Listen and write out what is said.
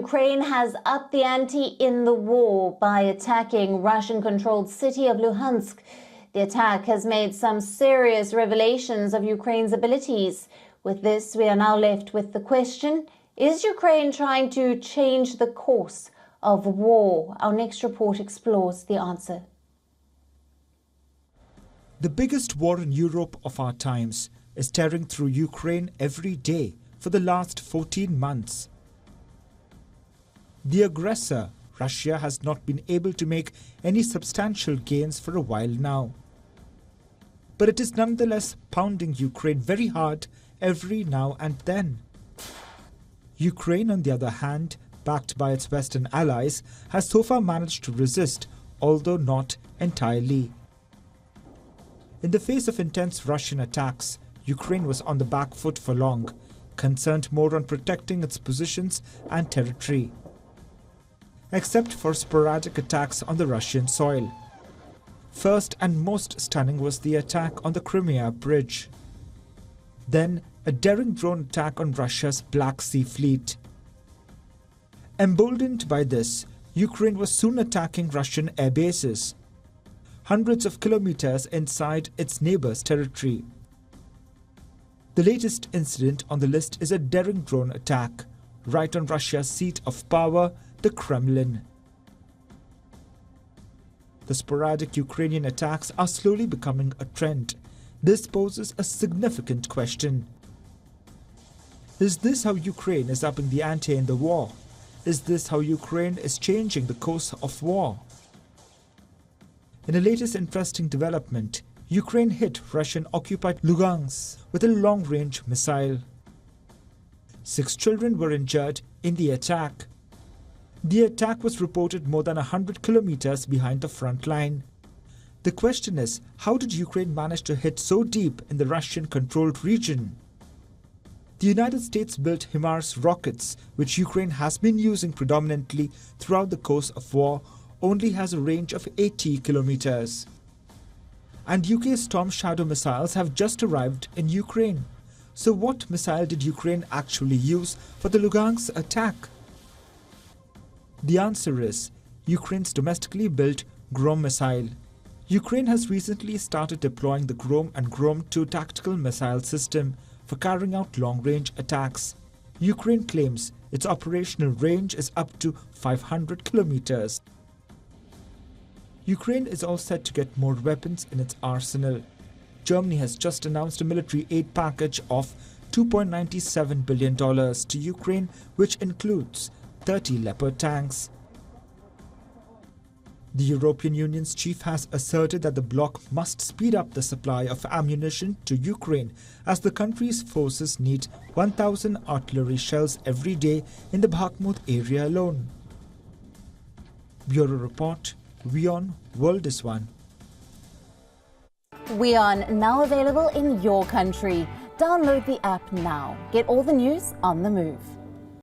Ukraine has upped the ante in the war by attacking Russian-controlled city of Luhansk. The attack has made some serious revelations of Ukraine's abilities. With this, we are now left with the question, is Ukraine trying to change the course of war? Our next report explores the answer. The biggest war in Europe of our times is tearing through Ukraine every day for the last 14 months. The aggressor, Russia, has not been able to make any substantial gains for a while now. But it is nonetheless pounding Ukraine very hard every now and then. Ukraine, on the other hand, backed by its Western allies, has so far managed to resist, although not entirely. In the face of intense Russian attacks, Ukraine was on the back foot for long, concerned more on protecting its positions and territory, except for sporadic attacks on the Russian soil. First and most stunning was the attack on the Crimea bridge. Then, a daring drone attack on Russia's Black Sea fleet. Emboldened by this, Ukraine was soon attacking Russian air bases, hundreds of kilometers inside its neighbor's territory. The latest incident on the list is a daring drone attack, right on Russia's seat of power, the Kremlin. The sporadic Ukrainian attacks are slowly becoming a trend. This poses a significant question. Is this how Ukraine is upping the ante in the war? Is this how Ukraine is changing the course of war? In the latest interesting development, Ukraine hit Russian-occupied Luhansk with a long-range missile. 6 children were injured in the attack. The attack was reported more than 100 kilometers behind the front line. The question is, how did Ukraine manage to hit so deep in the Russian-controlled region? The United States built HIMARS rockets, which Ukraine has been using predominantly throughout the course of war, only has a range of 80 kilometers. And UK Storm Shadow missiles have just arrived in Ukraine. So what missile did Ukraine actually use for the Luhansk attack? The answer is Ukraine's domestically built Grom missile. Ukraine has recently started deploying the Grom and Grom-2 tactical missile system for carrying out long-range attacks. Ukraine claims its operational range is up to 500 kilometers. Ukraine is all set to get more weapons in its arsenal. Germany has just announced a military aid package of $2.97 billion to Ukraine, which includes 30 Leopard tanks. The European Union's chief has asserted that the bloc must speed up the supply of ammunition to Ukraine as the country's forces need 1,000 artillery shells every day in the Bakhmut area alone. Bureau Report, WION World is One. WION, now available in your country. Download the app now. Get all the news on the move.